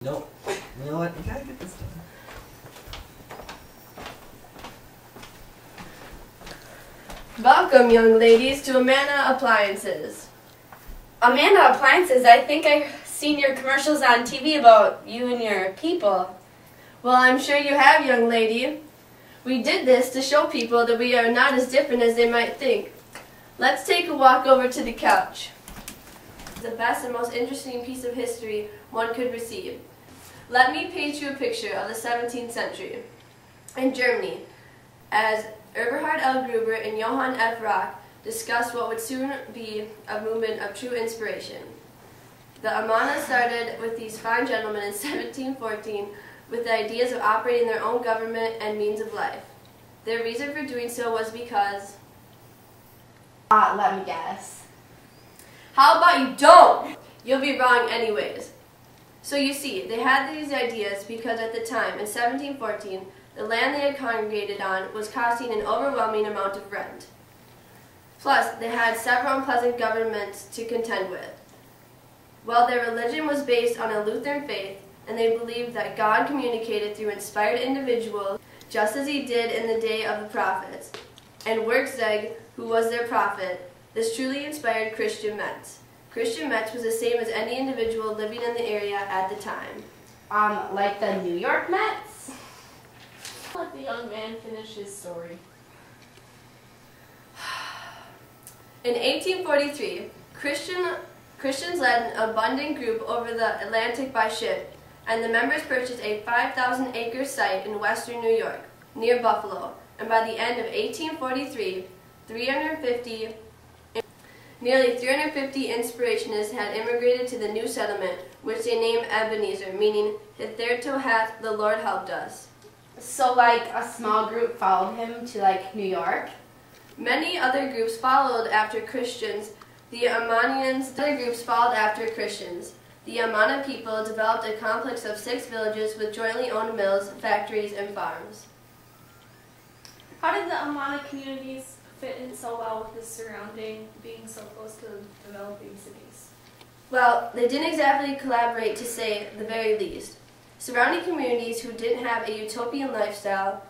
Nope. You know what? You gotta get this done. Welcome, young ladies, to Amana Appliances. Amanda Appliances, I think I've seen your commercials on TV about you and your people. Well, I'm sure you have, young lady. We did this to show people that we are not as different as they might think. Let's take a walk over to the couch. The best and most interesting piece of history one could receive. Let me paint you a picture of the 17th century. In Germany, as Eberhard L. Gruber and Johann F. Rock discussed what would soon be a movement of true inspiration. The Amana started with these fine gentlemen in 1714 with the ideas of operating their own government and means of life. Their reason for doing so was because... Let me guess. How about you don't? You'll be wrong anyways. So you see, they had these ideas because at the time, in 1714, the land they had congregated on was costing an overwhelming amount of rent. Plus, they had several unpleasant governments to contend with. Well, their religion was based on a Lutheran faith, and they believed that God communicated through inspired individuals, just as he did in the day of the prophets. And Werkzeg, who was their prophet, this truly inspired Christian Metz. Christian Metz was the same as any individual living in the area at the time. Like the New York Mets? Let the young man finish his story. In 1843, Christians led an abundant group over the Atlantic by ship, and the members purchased a 5,000-acre site in western New York, near Buffalo, and by the end of 1843, nearly 350 inspirationists had immigrated to the new settlement, which they named Ebenezer, meaning, "Hitherto hath the Lord helped us." So like a small group followed him to like New York? Many other groups followed after Christians. The other groups followed after Christians. The Amana people developed a complex of 6 villages with jointly owned mills, factories, and farms. How did the Amana communities fit in so well with the surrounding, being so close to developing cities? Well, they didn't exactly collaborate, to say the very least. Surrounding communities who didn't have a utopian lifestyle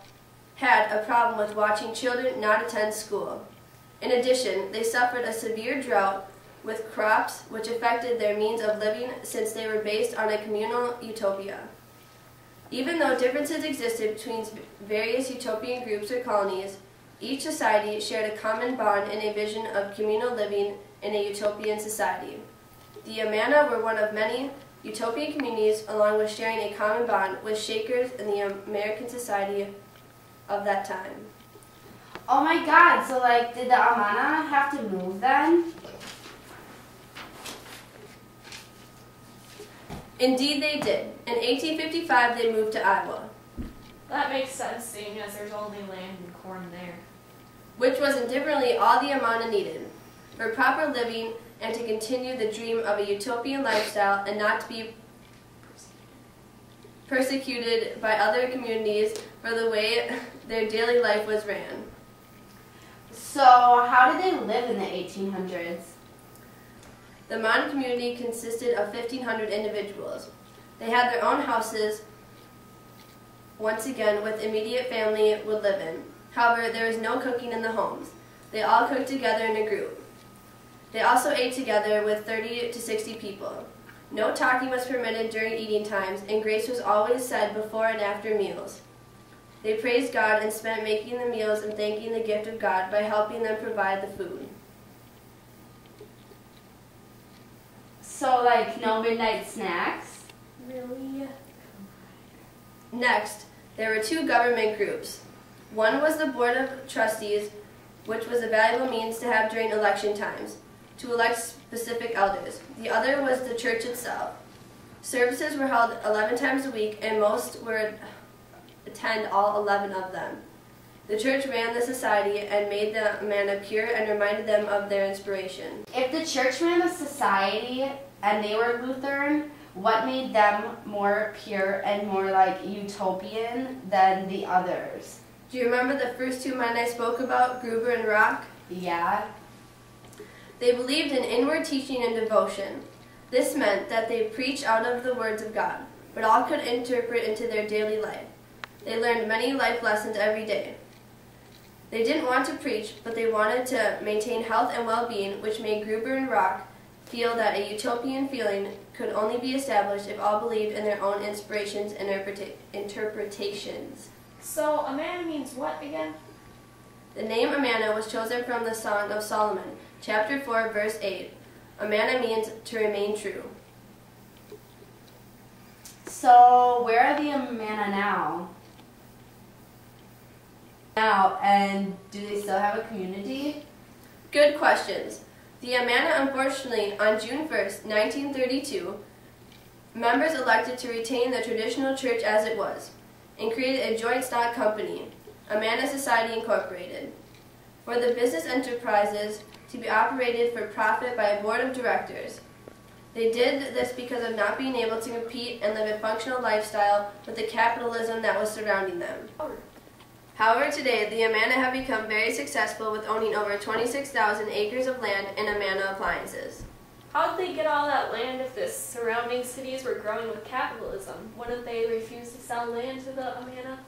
had a problem with watching children not attend school. In addition, they suffered a severe drought with crops which affected their means of living since they were based on a communal utopia. Even though differences existed between various utopian groups or colonies, each society shared a common bond in a vision of communal living in a utopian society. The Amana were one of many utopian communities, along with sharing a common bond with Shakers in the American society of that time. Oh my God, so like did the Amana have to move then? Indeed they did. In 1855 they moved to Iowa, That makes sense, seeing as there's only land and corn there. which was indifferently all the Amana needed for proper living and to continue the dream of a utopian lifestyle and not to be persecuted by other communities for the way their daily life was ran. So how did they live in the 1800s? The Amana community consisted of 1,500 individuals. They had their own houses, once again, with immediate family would live in. However, there was no cooking in the homes. They all cooked together in a group. They also ate together with 30 to 60 people. No talking was permitted during eating times, and grace was always said before and after meals. They praised God and spent making the meals and thanking the gift of God by helping them provide the food. So like no midnight snacks? Really? Next, there were 2 government groups. One was the Board of Trustees, which was a valuable means to have during election times, to elect specific elders. The other was the church itself. Services were held 11 times a week, and most would attend all 11 of them. The church ran the society and made the Amana pure and reminded them of their inspiration. If the church ran the society and they were Lutheran, what made them more pure and more like utopian than the others? Do you remember the first 2 men I spoke about, Gruber and Rock? Yeah. They believed in inward teaching and devotion. This meant that they preached out of the words of God. but all could interpret into their daily life. They learned many life lessons every day. They didn't want to preach, but they wanted to maintain health and well-being, which made Gruber and Rock feel that a utopian feeling could only be established if all believed in their own inspirations and interpretations. So, Amana means what again? The name Amana was chosen from the Song of Solomon, chapter 4, verse 8. Amana means to remain true. So, where are the Amana now? And do they still have a community? Good questions. The Amana, unfortunately, on June 1st, 1932, members elected to retain the traditional church as it was and created a joint stock company, Amana Society Incorporated, for the business enterprises to be operated for profit by a board of directors. They did this because of not being able to compete and live a functional lifestyle with the capitalism that was surrounding them. However, today, the Amana have become very successful with owning over 26,000 acres of land and Amana appliances. How did they get all that land if the surrounding cities were growing with capitalism? Wouldn't they refuse to sell land to the Amana?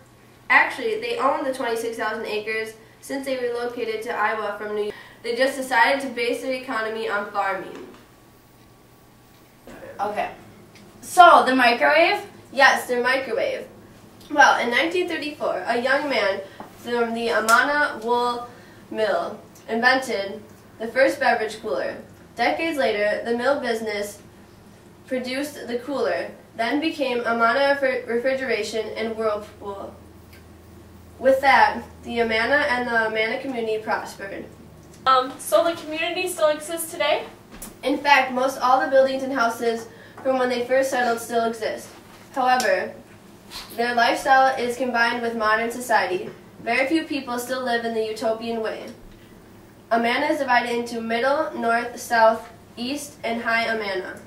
Actually, they own the 26,000 acres since they relocated to Iowa from New York. They just decided to base their economy on farming. Okay. So, the microwave? Yes, their microwave. Well, in 1934, a young man from the Amana wool mill invented the first beverage cooler. Decades later, the mill business produced the cooler, then became Amana Refrigeration and Whirlpool. With that, the Amana and the Amana community prospered. So the community still exists today? In fact, most all the buildings and houses from when they first settled still exist. However, their lifestyle is combined with modern society. Very few people still live in the utopian way. Amana is divided into Middle, North, South, East, and High Amana.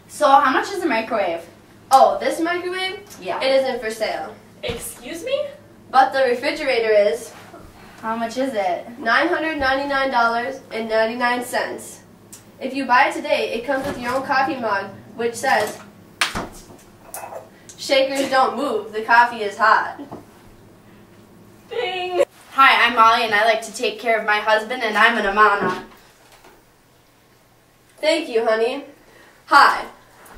So, how much is the microwave? Oh, this microwave? Yeah. It isn't for sale. Excuse me? But the refrigerator is How much is it? $999.99. If you buy it today, it comes with your own coffee mug, which says, "Shakers don't move, the coffee is hot." Ding! Hi, I'm Molly, and I like to take care of my husband, and I'm an Amana. Thank you, honey. Hi,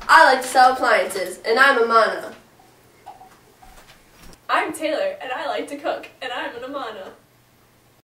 I like to sell appliances, and I'm Amana. I'm Taylor, and I like to cook, and I'm an Amana.